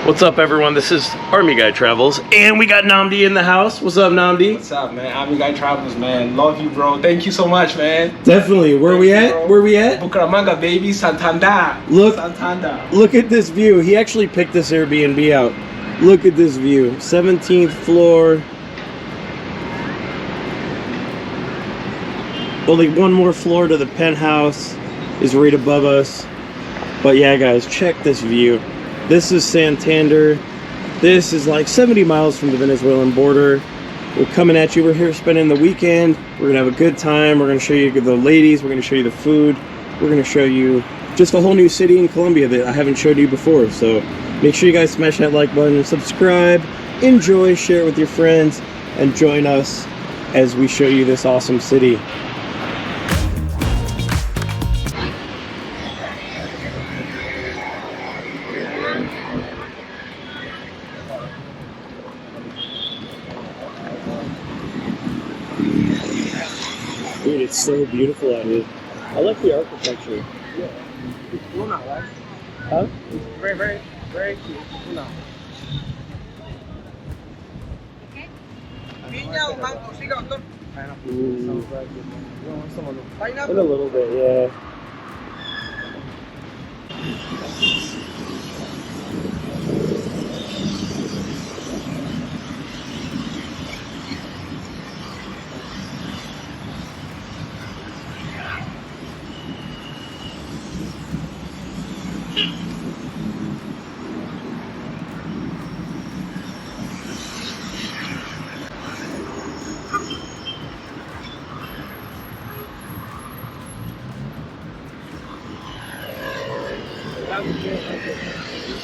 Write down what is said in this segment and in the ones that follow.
What's up, everyone? This is Army Guy Travels, and we got Namdi in the house. What's up, Namdi? What's up, man? Army Guy Travels, man. Love you, bro. Thank you so much, man. Definitely. Where we at? Bro. Where we at? Bucaramanga, baby. Santander. Look, Santander. Look at this view. He actually picked this Airbnb out. Look at this view. 17th floor. Only one more floor to the penthouse is right above us. But yeah, guys, check this view. This is Santander. This is like 70 miles from the Venezuelan border. We're coming at you. We're here spending the weekend. We're gonna have a good time. We're gonna show you the ladies. We're gonna show you the food. We're gonna show you just a whole new city in Colombia that I haven't showed you before. So make sure you guys smash that like button and subscribe. Enjoy, share it with your friends, and join us as we show you this awesome city. Dude, it's so beautiful out here. I like the architecture. Yeah. It's cool now, right? Huh? It's very, very, very cute. It's cool now. Ooh. Sounds very good, man. You don't want some of them? In a little bit, yeah.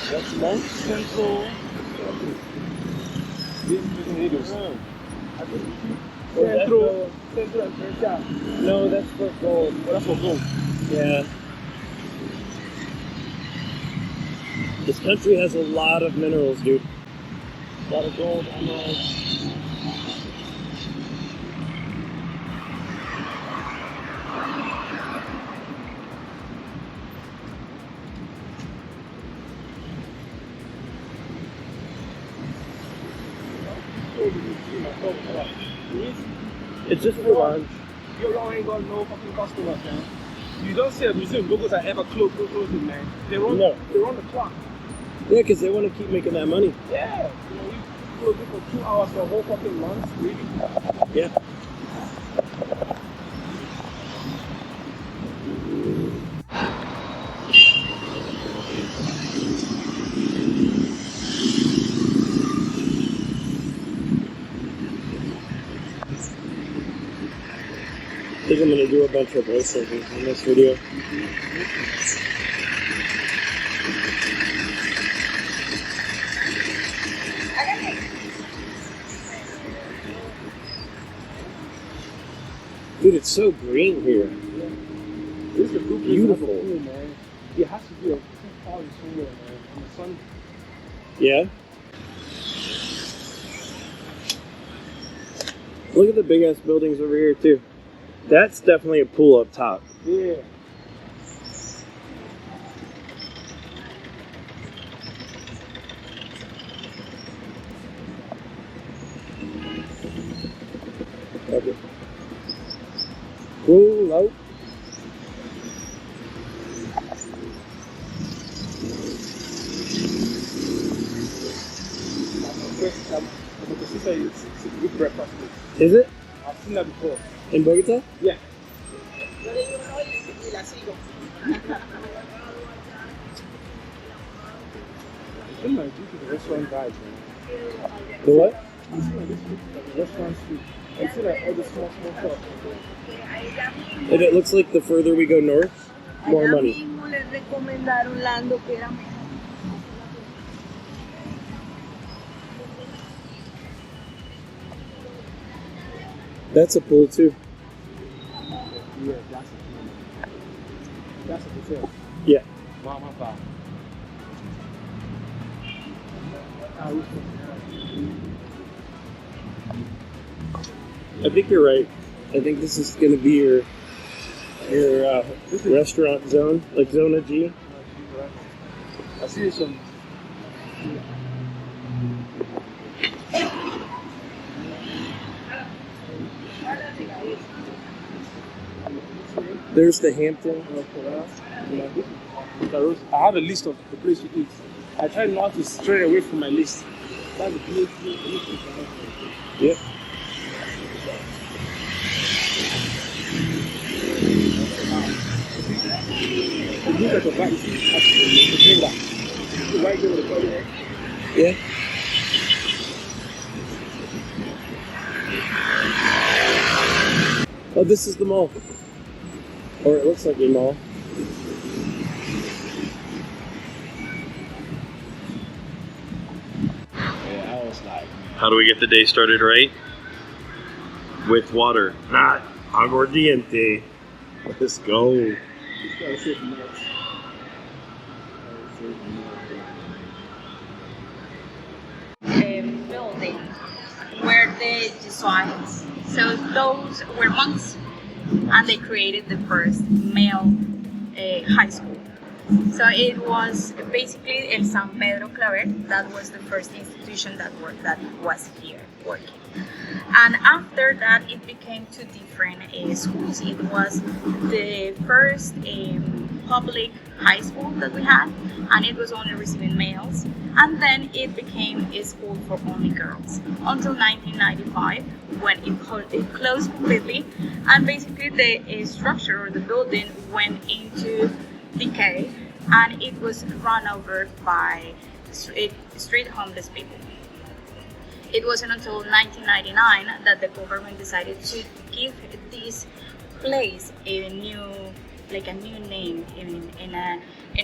That's Monk Central. Central. No, that's for gold. Oh, that's for gold. Yeah. This country has a lot of minerals, dude. A lot of gold, emeralds. It's just for lunch. You ain't got no fucking customers, man. You don't see a museum logos that ever close, man. They run the clock. Yeah, because they want to keep making that money. Yeah. You know, you close it for 2 hours for a whole fucking month, really? Yeah. I think I'm going to do a bunch of voiceovers in this video. Dude, it's so green here. This is a good Beautiful. Pool, man. It has to be a 2,000 somewhere, man. On the sun. Yeah? Look at the big ass buildings over here too. That's definitely a pool up top. Yeah. Okay. Roll out. It's a good breakfast. Is it? I've seen that before. In Bogota? Yeah. I think like this is a restaurant guide, man. The what? You see like this like a restaurant street. I see like all the small shops. And it looks like the further we go north, more money. That's a pool too. Yeah, that's a pool. That's a hotel. Yeah. Mama Bar. I think you're right. I think this is going to be your restaurant zone, like Zona G. I see some There's the Hampton. I have a list of the place to eat. I try not to stray away from my list. That's the place. Yep. Look at the back. The right there with the toilet. Yeah. Oh, this is the mall. Or it looks like a mall. Yeah, I was like, How do we get the day started right? With water. Not aguardiente. Let's go. Building where the Jesuits, so those were monks, and they created the first male high school. So it was basically El San Pedro Claver. That was the first institution that was here working. And after that, it became two different schools. It was the first public high school that we had, and it was only receiving males. And then it became a school for only girls until 1995, when it closed completely, and basically the structure or the building went into decay, and it was run over by street homeless people. It wasn't until 1999 that the government decided to give this place a new name in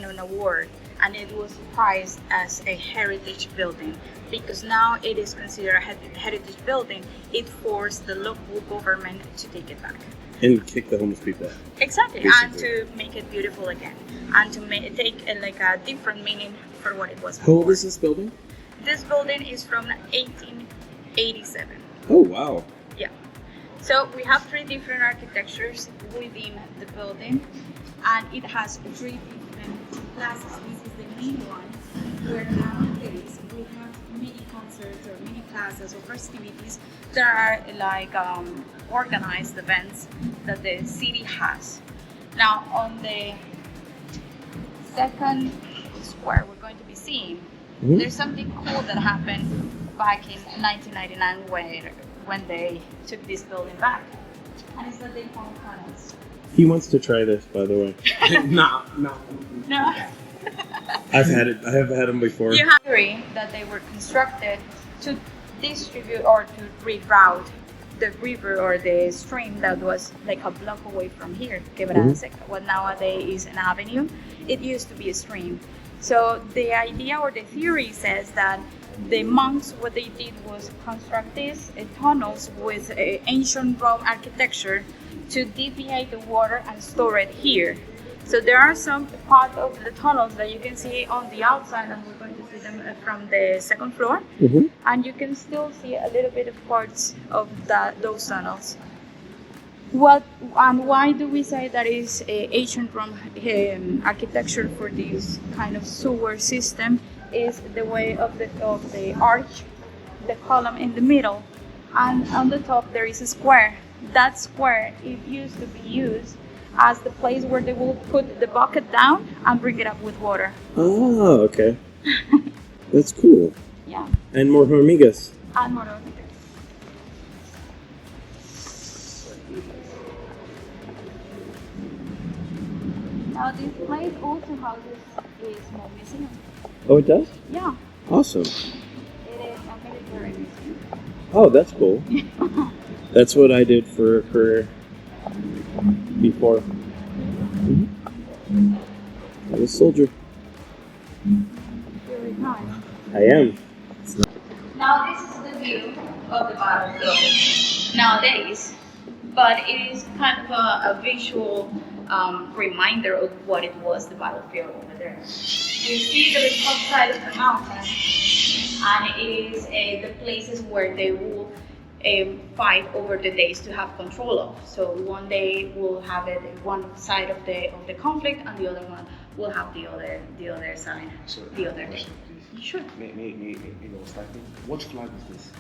an award, and it was prized as a heritage building, because now it is considered a heritage building. It forced the local government to take it back. And kick the homeless people out. Exactly, Basically. and to make it beautiful again, and to take a different meaning for what it was How before. old is this building? This building is from 1887. Oh, wow. Yeah. So we have three different architectures within the building, and it has three different classes. This is the main one, where nowadays we have mini concerts or mini classes or festivities that are like organized events that the city has. Now on the second square we're going to be seeing, there's something cool that happened back in 1999 when they took this building back, and it's that they found tunnels. He wants to try this, by the way. No. I've had it. I have had them before. You have theory that they were constructed to distribute or to reroute the river or the stream that was like a block away from here, Quebrada Seca, what nowadays is an avenue. It used to be a stream. So the idea or the theory says that the monks, what they did was construct these tunnels with ancient Rome architecture to deviate the water and store it here. So there are some part of the tunnels that you can see on the outside, and we're going to see them from the second floor. And you can still see a little bit of parts of those tunnels. What and why do we say that is ancient Rome architecture for this kind of sewer system? Is the way of the arch, the column in the middle, and on the top there is a square. That square, it used to be used as the place where they will put the bucket down and bring it up with water. Oh, okay. That's cool. Yeah. And more hormigas. And more. Now this place also houses a small museum. Oh, it does? Yeah. Awesome. It is a military museum. Oh, that's cool. That's what I did for a career before. I was a soldier. Very nice. I am. Now this is the view of the battlefield nowadays, but it is kind of a visual reminder of what it was, the battlefield over there. You see the top side of the mountain, and it is the places where they will fight over the days to have control of. So one day we'll have it one side of the conflict, and the other one will have the other side, So, the other day. please. Sure. What flag is this?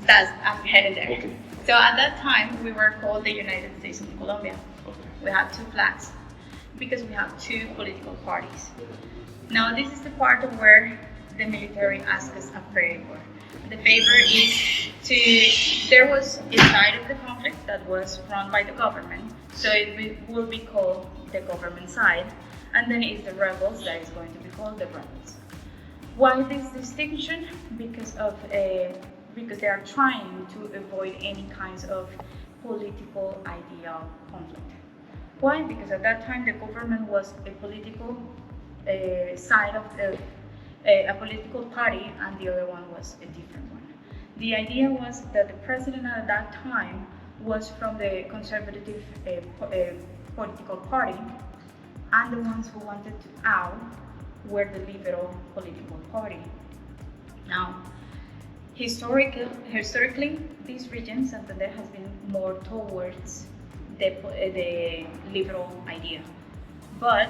I'm heading there. Okay. So at that time we were called the United States of Colombia. Okay. We have two flags because we have two political parties. Now this is the part where the military asks us a favor. The favor is there was a side of the conflict that was run by the government, so it will be called the government side, and then it's the rebels that is going to be called the rebels. Why this distinction? Because they are trying to avoid any kinds of political ideal conflict. Why? Because at that time the government was a political side of a political party, and the other one was a different one. The idea was that the president at that time was from the conservative political party, and the ones who wanted to out were the liberal political party. Now, historically, this region, Santander, has been more towards the liberal idea, but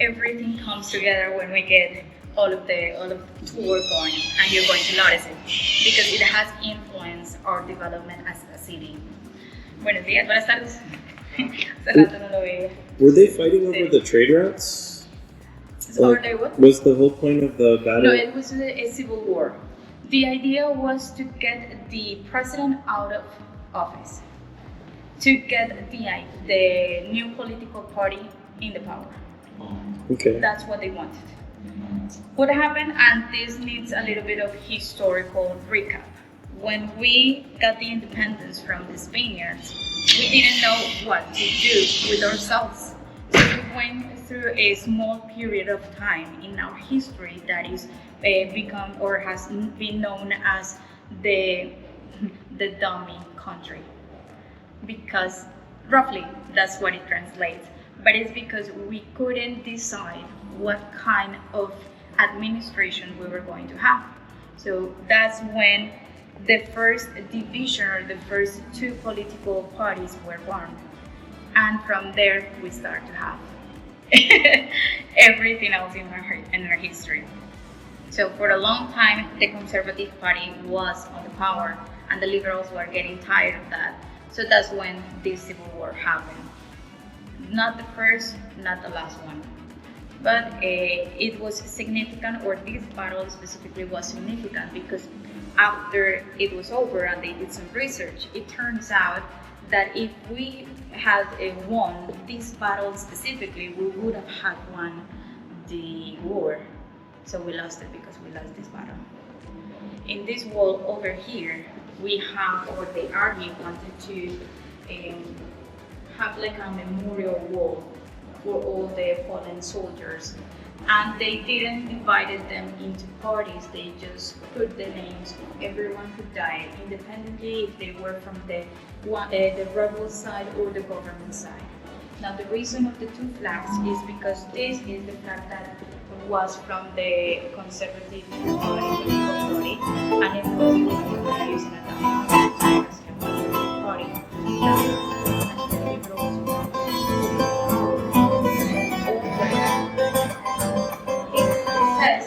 everything comes together when we get all of the tour going, and you're going to notice it because it has influenced our development as a city. Buenos días, buenas tardes. Hace rato no lo veía. Were they fighting over the trade routes? Was the whole point of the battle? No, it was a civil war. The idea was to get the president out of office, to get the new political party in the power. Okay. That's what they wanted. What happened, and this needs a little bit of historical recap. When we got the independence from the Spaniards, we didn't know what to do with ourselves. So we went through a small period of time in our history that is become or has been known as the dummy country, because roughly that's what it translates. But it's because we couldn't decide what kind of administration we were going to have. So that's when the first division or the first two political parties were born. And from there we start to have everything else in our history. So for a long time, the Conservative Party was on the power, and the Liberals were getting tired of that. So that's when this civil war happened. Not the first, not the last one. But it was significant, or this battle specifically was significant, because after it was over and they did some research, it turns out that if we had won this battle specifically, we would have had won the war. So we lost it because we lost this battle. In this wall over here, we have, or the army wanted to have like a memorial wall for all the fallen soldiers, and they didn't divide them into parties. They just put the names of everyone who died, independently if they were from the rebel side or the government side. Now the reason of the two flags is because this is the flag that was from the Conservative Party, and it was used at the party.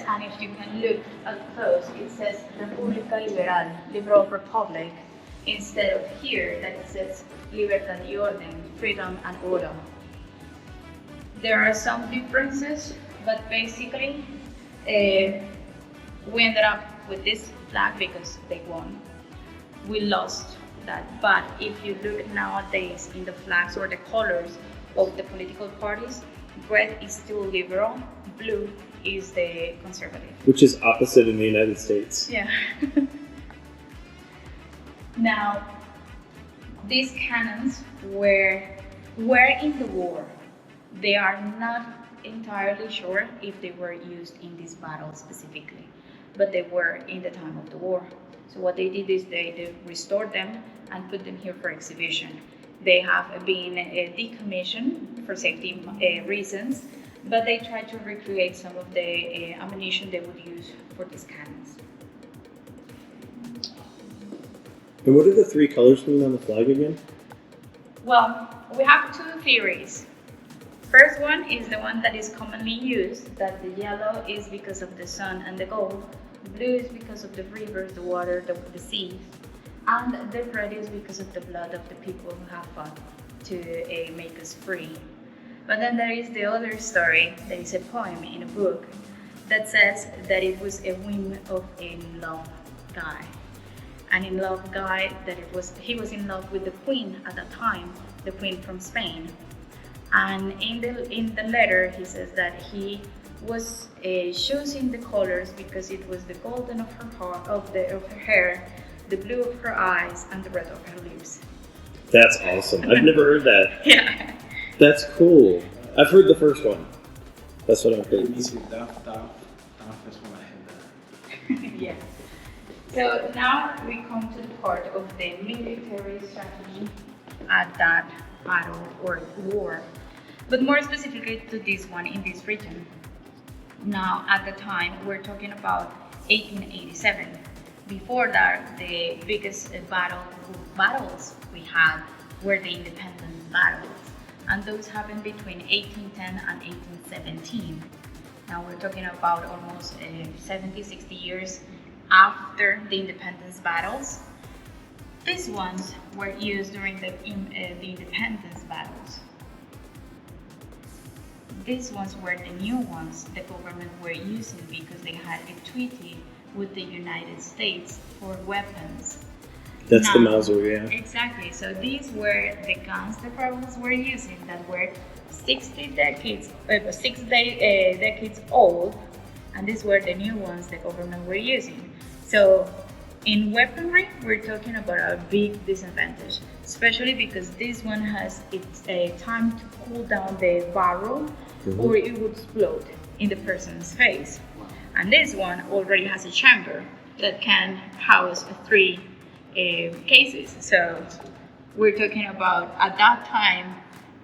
And if you can look at close, it says República Liberal, Liberal Republic, instead of here that it says Libertad y Orden, Freedom and Order. There are some differences, but basically we ended up with this flag because they won. We lost that, but if you look nowadays in the flags or the colors of the political parties, red is still liberal, blue is the conservative. Which is opposite in the United States. Yeah. Now, these cannons were in the war. They are not entirely sure if they were used in this battle specifically, but they were in the time of the war. So what they did is they restored them and put them here for exhibition. They have been decommissioned for safety reasons, but they tried to recreate some of the ammunition they would use for these cannons. And what do the three colors mean on the flag again? Well, we have two theories. First one is the one that is commonly used, that the yellow is because of the sun and the gold, blue is because of the rivers, the water, the seas, and the red is because of the blood of the people who have fought to make us free. But then there is the other story. There is a poem in a book that says that it was a whim of a love guy. And in love guy, that he was in love with the queen at that time, the queen from Spain. And in the letter, he says that he was choosing the colors because it was the golden of her hair, the blue of her eyes, and the red of her lips. That's awesome. I've never heard that. Yeah. That's cool. I've heard the first one. That's what I've heard. Me too. That first one I heard that. Yeah. So now we come to the part of the military strategy at that battle or war, but more specifically to this one in this region. Now, at the time, we're talking about 1887. Before that, the biggest battles we had were the independence battles, and those happened between 1810 and 1817. Now we're talking about almost 70, 60 years after the independence battles. These ones were used during the independence battles. These ones were the new ones the government were using because they had a treaty with the United States for weapons. That's now, the Mauser, yeah. Exactly. So these were the guns the rebels were using that were 6 decades old, and these were the new ones the government were using. So in weaponry, we're talking about a big disadvantage, especially because this one has its time to cool down the barrel, or it would explode in the person's face. And this one already has a chamber that can house 3 cases. So we're talking about, at that time,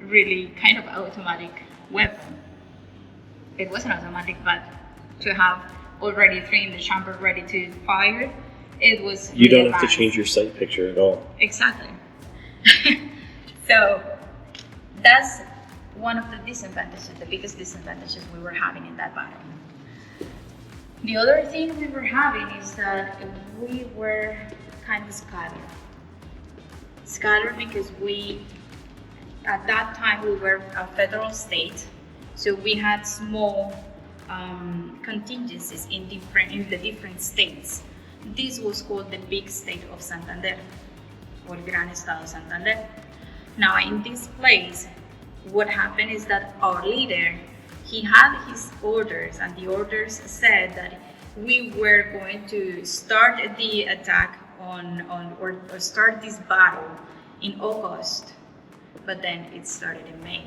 really kind of automatic weapon. It wasn't automatic, but to have already 3 in the chamber ready to fire, it was You really don't have to advanced. change your sight picture at all. Exactly. So that's one of the disadvantages, the biggest disadvantages we were having in that battle. The other thing we were having is that we were kind of scattered. Scattered because at that time we were a federal state, so we had small contingencies in the different states. This was called the big state of Santander, or Gran Estado Santander. Now in this place, what happened is that our leader, he had his orders, and the orders said that we were going to start the attack or start this battle in August, but then it started in May.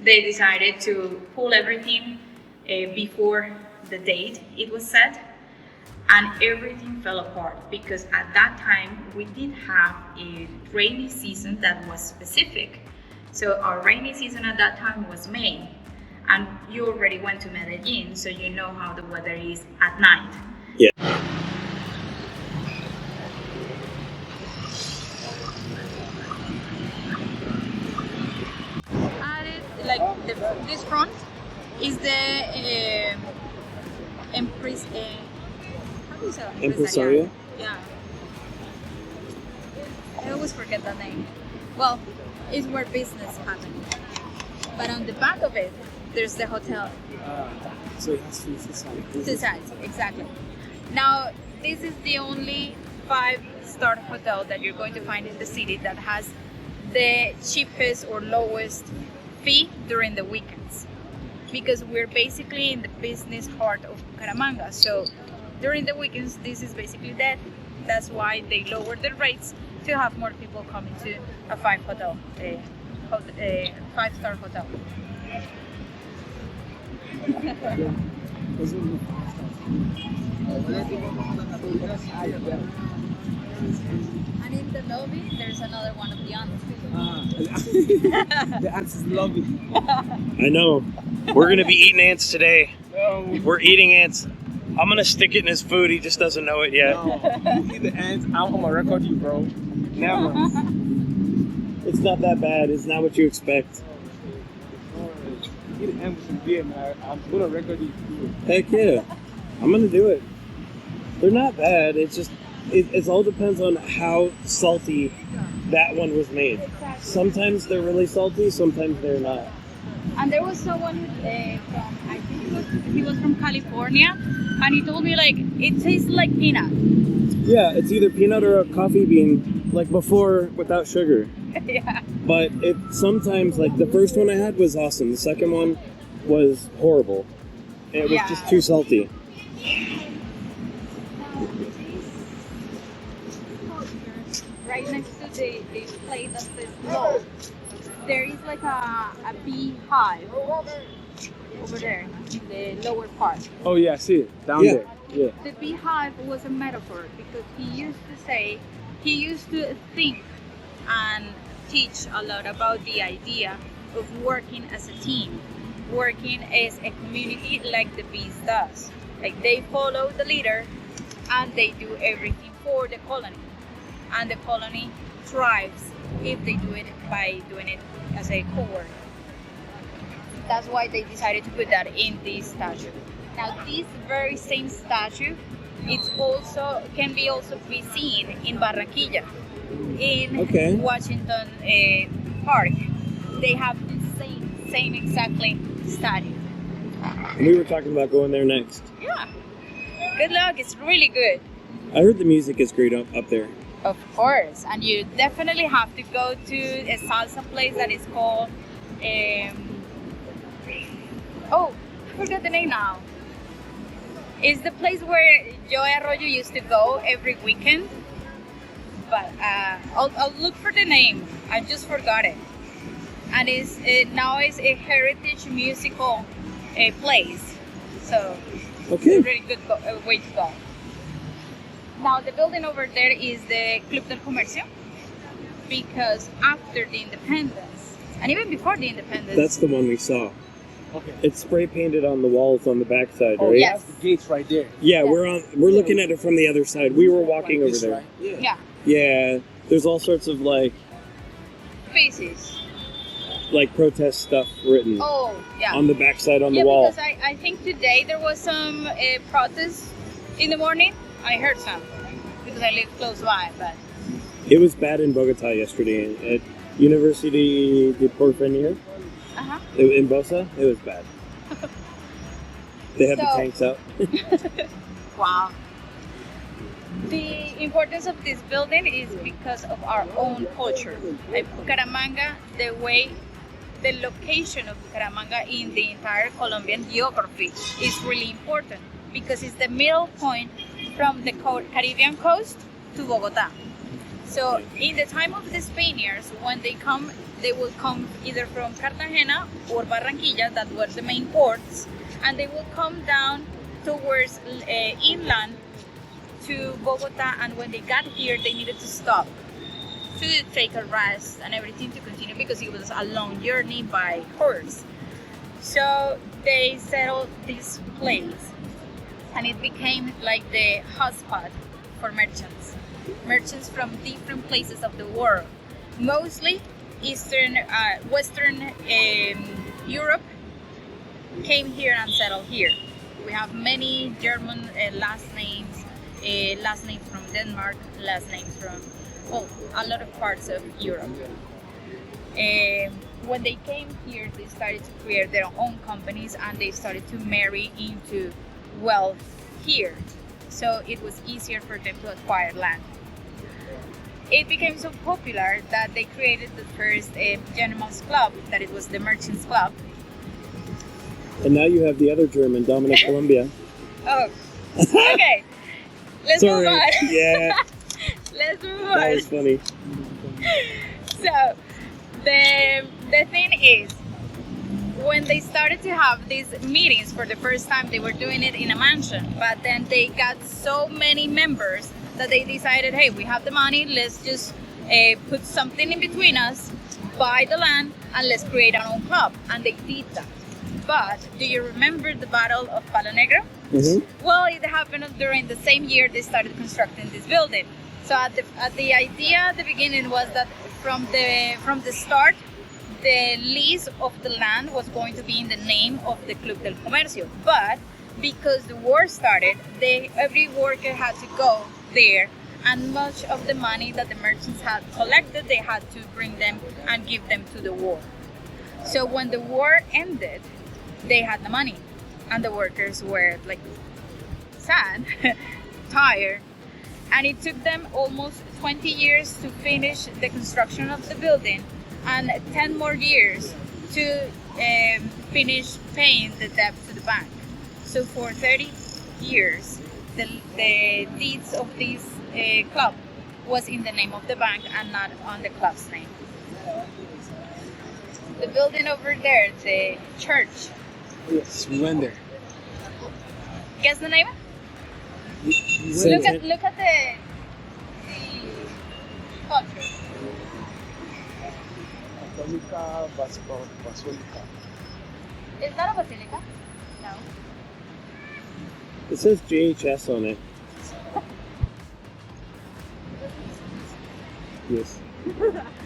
They decided to pull everything before the date it was set, and everything fell apart because at that time we did have a rainy season that was specific. So our rainy season at that time was May, and you already went to Medellin, so you know how the weather is at night. Yeah. This front is the Empresario? Yeah. I always forget the name. Well, it's where business happens. But on the back of it, there's the hotel. So it has 2 sides. 2 sides, exactly. Now, this is the only 5-star hotel that you're going to find in the city that has the cheapest or lowest fee during the weekends, because we're basically in the business heart of Bucaramanga. So during the weekends, this is basically dead. That's why they lowered the rates to have more people coming to a 5-star hotel. And in the lobby, there's another one of the aunts. The ants is lobby. I know. We're going to be eating ants today. No. We're eating ants. I'm going to stick it in his food. He just doesn't know it yet. No. You eat the ants, I'm gonna record you, bro. Never. It's not that bad. It's not what you expect. You eat the ants with some beer, man. I'm gonna record you. Heck yeah. I'm going to do it. They're not bad. It's just, it all depends on how salty that one was made. Exactly. Sometimes they're really salty, sometimes they're not. And there was someone from, I think he was from California, and he told me like it tastes like peanut. Yeah, it's either peanut or a coffee bean, like before without sugar. Yeah. But it sometimes, like the first one I had was awesome. The second one was horrible. It was just too salty. Right next to the place that says no, there is like a beehive over there in the lower part. Oh yeah, I see it down Yeah. there. Yeah. The beehive was a metaphor because he used to think and teach a lot about the idea of working as a team, working as a community like the bees does. Like they follow the leader and they do everything for the colony. And the colony thrives if they do it by doing it as a co-work. That's why they decided to put that in this statue. Now this very same statue can also be seen in Barranquilla, in Washington Park. They have the same exactly statue. And we were talking about going there next. Yeah. Good luck, it's really good. I heard the music is great up there. Of course, and you definitely have to go to a salsa place that is called. I forgot the name now. It's the place where Joey Arroyo used to go every weekend. But I'll look for the name. I just forgot it. And now it's a heritage musical place. So it's a really good way to go. Now the building over there is the Club del Comercio, because after the independence, and even before the independence, That's the one we saw. Okay. It's spray painted on the walls on the backside, Oh right? yes. that's the gates right there. Yeah, we're looking at it from the other side. We were walking Like over this, there. right? Yeah. yeah, Yeah, there's all sorts of like protest stuff written Oh, yeah. on the backside on Yeah, the wall. because I think today there was some protests in the morning. I heard some because I live close by, but It was bad in Bogota yesterday at University de Porvenir in Bosa. It was bad. They had the So- tanks out. wow. The importance of this building is because of our own culture. Like Bucaramanga, the location of Bucaramanga in the entire Colombian geography is really important because it's the middle point from the Caribbean coast to Bogota. So in the time of the Spaniards, when they come, they will come either from Cartagena or Barranquilla, that were the main ports, and they will come down towards inland to Bogota, and when they got here, they needed to stop to take a rest and everything to continue because it was a long journey by horse. So they settled this place, and it became like the hotspot for merchants from different places of the world, mostly Western Europe came here and settled here. We have many German last names from Denmark, last names from a lot of parts of Europe. When they came here, they started to create their own companies and they started to marry into wealth here. So it was easier for them to acquire land. It became so popular that they created the first gentleman's club, that it was the Merchants Club. And now you have the other German, Dominic Colombia. Oh, okay. Let's Sorry. move on. Yeah, Let's move that on. was funny. So the thing is, when they started to have these meetings for the first time, they were doing it in a mansion, but then they got so many members that they decided, hey, we have the money, let's just put something in between us, buy the land, and let's create our own club. And they did that. But do you remember the Battle of Palo Negro? Mm-hmm. Well, it happened during the same year they started constructing this building. So at the idea at the beginning was that from the start, the lease of the land was going to be in the name of the Club del Comercio. But because the war started, every worker had to go there and much of the money that the merchants had collected, they had to bring them and give them to the war. So when the war ended, they had the money, and the workers were like sad, tired, and it took them almost 20 years to finish the construction of the building and 10 more years to finish paying the debt to the bank. So for 30 years, the deeds of this club was in the name of the bank and not on the club's name. The building over there, the church. Yes, we went there. Guess the name? Look Look at the sculpture. Católica Basilica. Is that a basilica? No. It says JHS on it. Yes.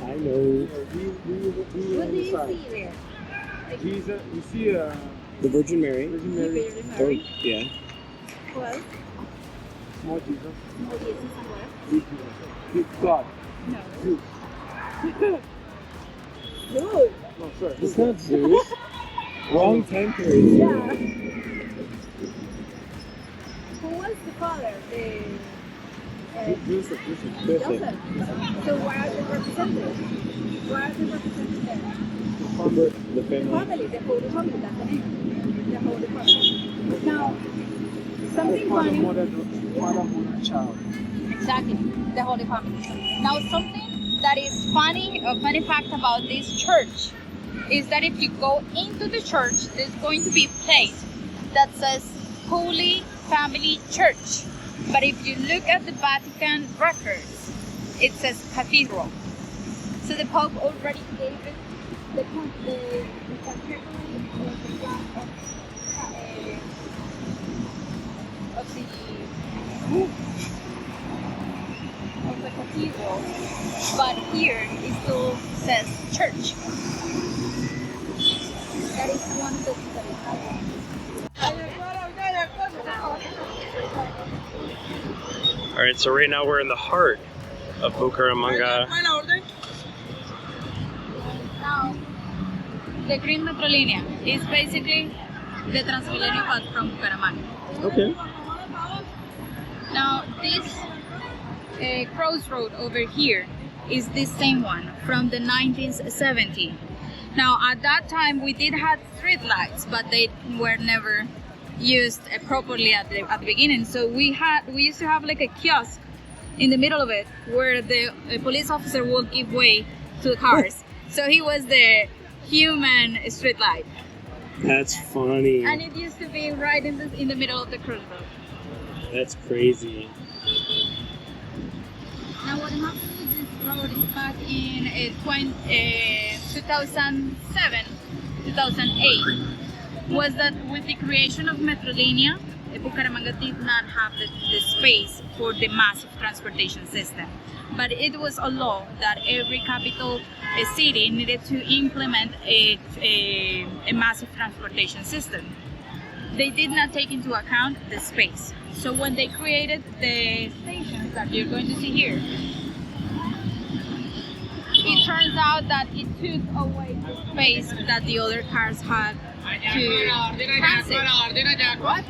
I know. What do you see there? Jesus, you see The Virgin Mary. Virgin Mary, Virgin Oh, Mary. yeah. What? small Jesus, Small Jesus and what? big Jesus, big God, No. Zeus. Good. No, sorry. It's not Zeus. Wrong time period. Yeah. Who was the father? Joseph. Joseph. So why are they represented? Why are they represented there? The The family. family, the Holy Family, that's the name. The Holy Family. Now, something Father, funny. mother, child. Exactly, the Holy Family. Now, something that is funny, a funny fact about this church is that if you go into the church, there's going to be a plate that says Holy Family Church. But if you look at the Vatican records, it says Cathedral. So the Pope already gave it the cathedral of the cathedral, but here it still says church. That is one of the things that is happening. All right, so right now we're in the heart of Bucaramanga. Now, the Green Metrolinea is basically the Transmilenio path from Bucaramanga. Okay. Now, this crossroad over here is the same one from the 1970s. Now, at that time, we did have street lights, but they were never used properly at the beginning. So we used to have like a kiosk in the middle of it where the police officer would give way to the cars. So he was the human street light. That's funny. And it used to be right in the middle of the crossroad. That's crazy. Now what happened with this road is back in 2007, 2008, was that with the creation of Metrolinea, Bucaramanga did not have the space for the massive transportation system. But it was a law that every capital city needed to implement a massive transportation system. They did not take into account the space. So when they created the stations that you're going to see here, it turns out that it took away the space that the other cars had to transit. What?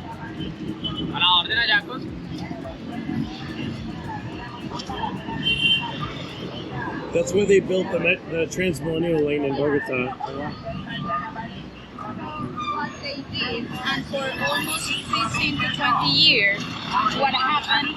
That's where they built the Transmillennial lane in Bogota. What they did, and for almost 15 to 20 years, what happened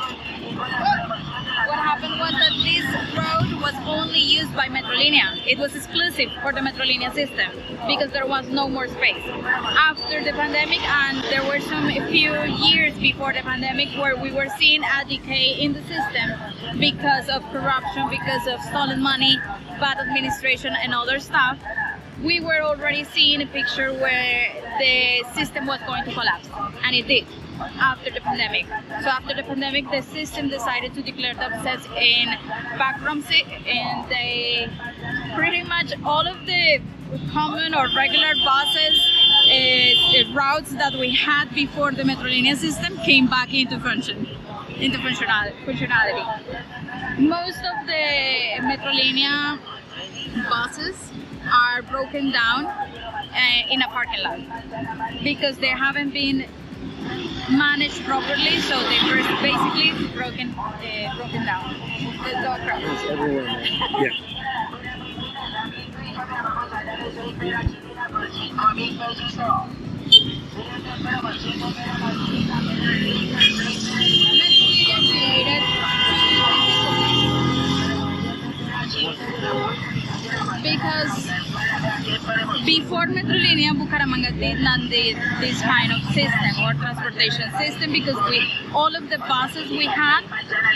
was that this road was only used by Metrolinea. It was exclusive for the Metrolinea system because there was no more space. After the pandemic, and there were a few years before the pandemic where we were seeing a decay in the system because of corruption, because of stolen money, bad administration and other stuff, we were already seeing a picture where the system was going to collapse, and it did after the pandemic. So after the pandemic, the system decided to declare themselves in bankruptcy, and they pretty much all of the common or regular buses, routes that we had before the Metrolinea system came back into function. into functionality. Most of the Metrolinea buses are broken down in a parking lot because they haven't been managed properly, so they were basically broken down. The dog crap. It's everywhere, man. Yeah. Because before Metrolinea, Bucaramanga did not need this kind of system or transportation system because all of the buses we had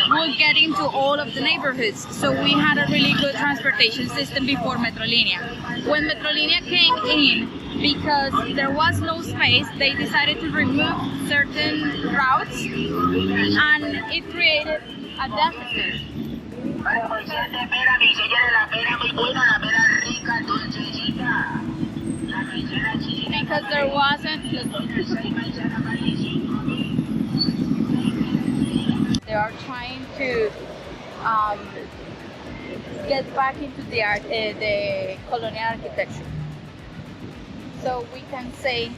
would get into all of the neighborhoods. So we had a really good transportation system before Metrolinea. When Metrolinea came in, because there was no space, they decided to remove certain routes and it created a deficit. Because there wasn't. They are trying to get back into the colonial architecture. So we can say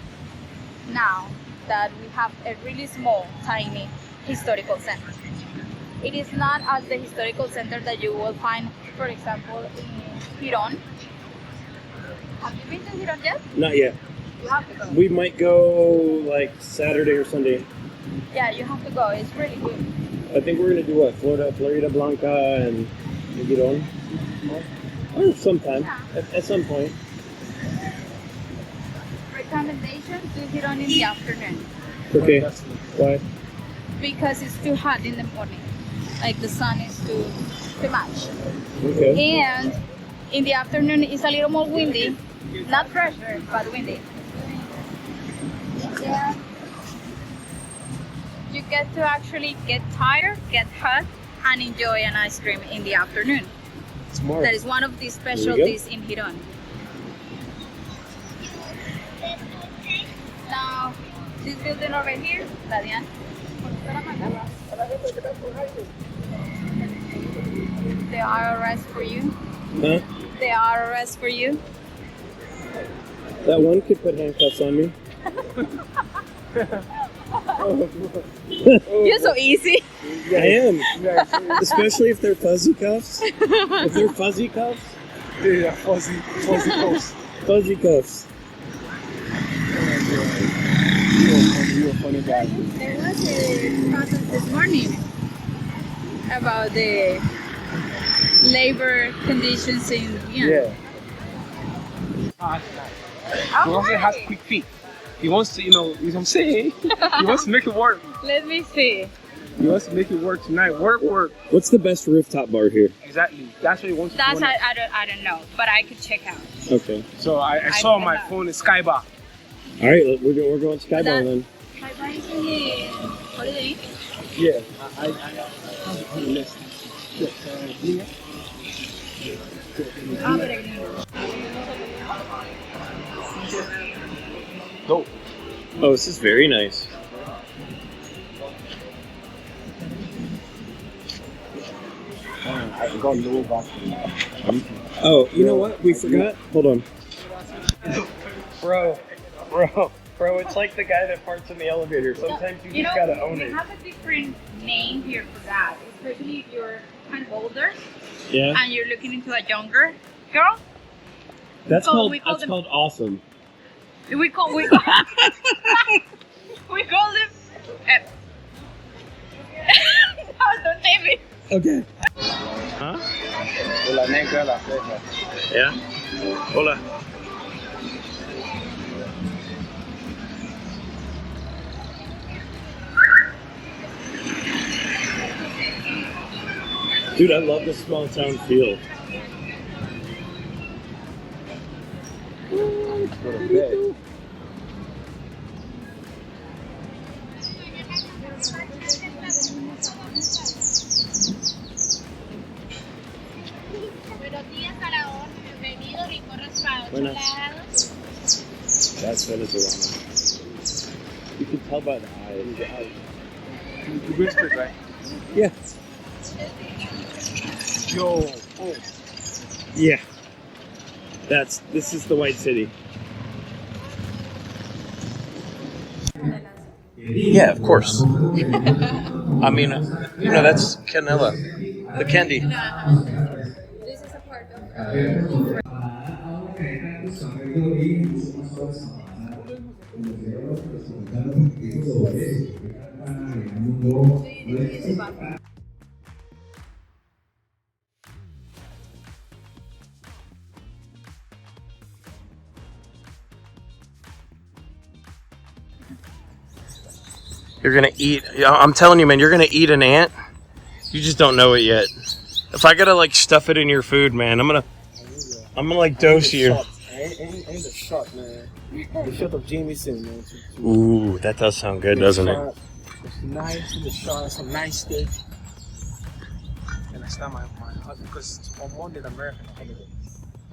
now that we have a really small, tiny historical center. It is not as the historical center that you will find, for example, in Giron. Have you been to Giron yet? Not yet. You have to go. We might go like Saturday or Sunday. Yeah, you have to go. It's really good. I think we're gonna do what? Florida Blanca and Giron. Or sometime. Yeah. At some point. Recommendation: do Giron in the afternoon Okay. Why? because it's too hot in the morning. Like the sun is too much. Okay. And in the afternoon it's a little more windy. Not fresher, but windy. Yeah. You get to actually get tired, get hot, and enjoy an ice cream in the afternoon. Smart. That is one of the There specialties in Giron. Now, this building over here, Ladian. The IRS for you. Huh? The IRS for you. That one could put handcuffs on me. You're so easy. I am. Especially if they're fuzzy cuffs. If they're fuzzy cuffs. Yeah, fuzzy cuffs. Fuzzy cuffs. You're a funny guy. There was a process this morning about the labor conditions in Yeah. He also has quick feet. He wants to, you know what I'm saying? He wants to make it work. Let me see. He wants to make it work tonight. Work. What's the best rooftop bar here? Exactly. That's what he wants to That's do. I don't know, but I could check out. Okay. So I saw on my phone the Skybar. All right, we're going Skybar That- then. Holiday. Yeah. Dope. Oh, this is very nice. I got no back. Oh, you know what? We forgot. Hold on. Bro, It's like the guy that parks in the elevator. Sometimes We have a different name here for that, especially if you're kind of older Yeah. and you're looking into a younger girl. That's we call them- called awesome. We call we call them. No, don't take me. Okay. Huh? la negra, la flecha. Yeah. Hola. Dude, I love the small town feel. Go to bed. Buenos días, Aragón. Bienvenido, rico raspado. Buenas. Chulados. That's Venezuela. You can tell by the eyes. You whispered, right? Yeah. Yo, oh. Yeah. This is the White City. Yeah, of course. I mean, you know, that's canela, the candy. This is a part of. You're gonna eat. I'm telling you, man, you're gonna eat an ant. You just don't know it yet. If I gotta like stuff it in your food, man, I'm gonna like dose you. Ain't the shot, man. The shot of Jameson, man. Ooh, that does sound good, doesn't it? It's nice in the shot, some nice steak. And I start my husband because on Monday the American holiday.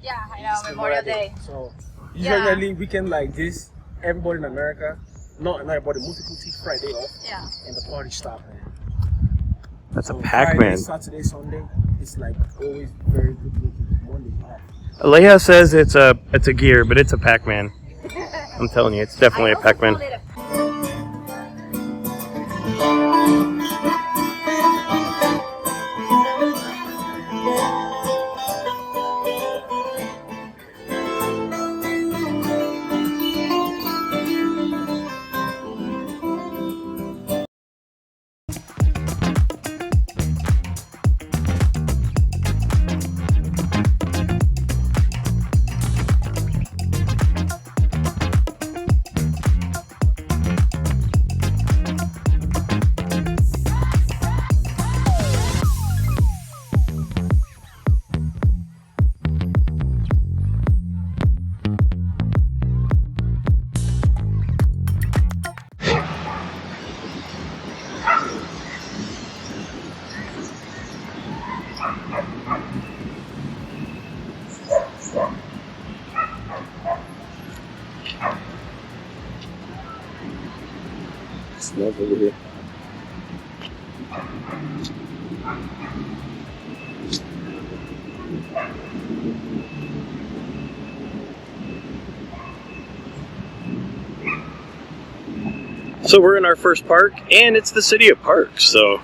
Yeah, I know, Memorial Day. So Yeah. usually weekend like this, everybody in America, not everybody, most people take Friday off. Yeah. And the party start, man. That's a So Pac-Man. Friday, Saturday, Sunday, it's like always very good looking. Monday off. Aleja says it's a gear, but it's a Pac-Man. I'm telling you, it's definitely a Pac-Man. Smells over here. So we're in our first park, and it's the city of parks, so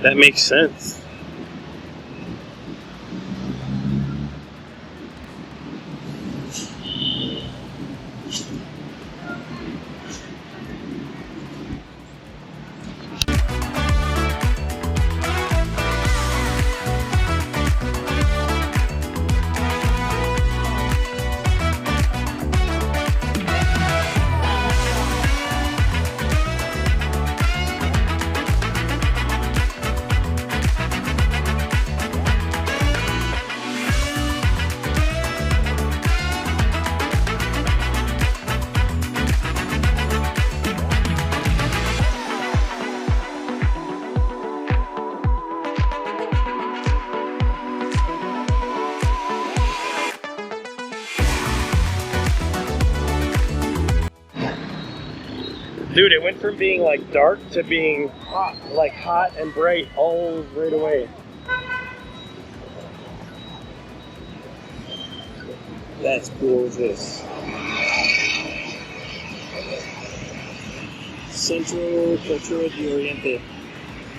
that makes sense. Dude, it went from being like dark to being hot, like hot and bright all right away. That's gorgeous. Centro Cultura de Oriente.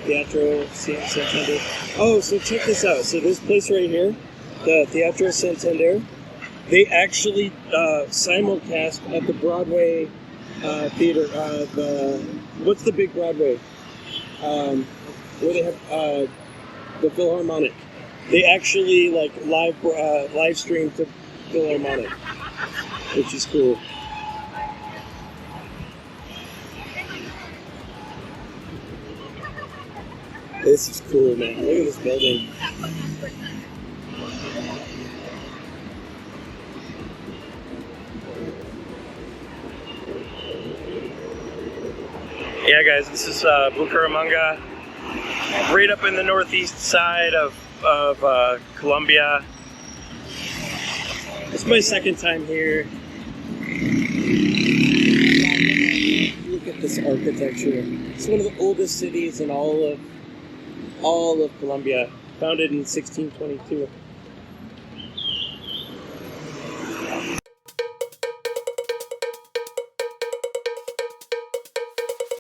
Teatro Santander. Oh, so check this out. So this place right here, the Teatro Santander, they actually simulcast at the Broadway theater. What's the big Broadway? Where they have the Philharmonic. They actually like live stream to Philharmonic, which is cool. This is cool, man. Look at this building. Yeah, guys, this is Bucaramanga, right up in the northeast side of Colombia. It's my second time here. Look at this architecture. It's one of the oldest cities in all of all of Colombia, founded in 1622.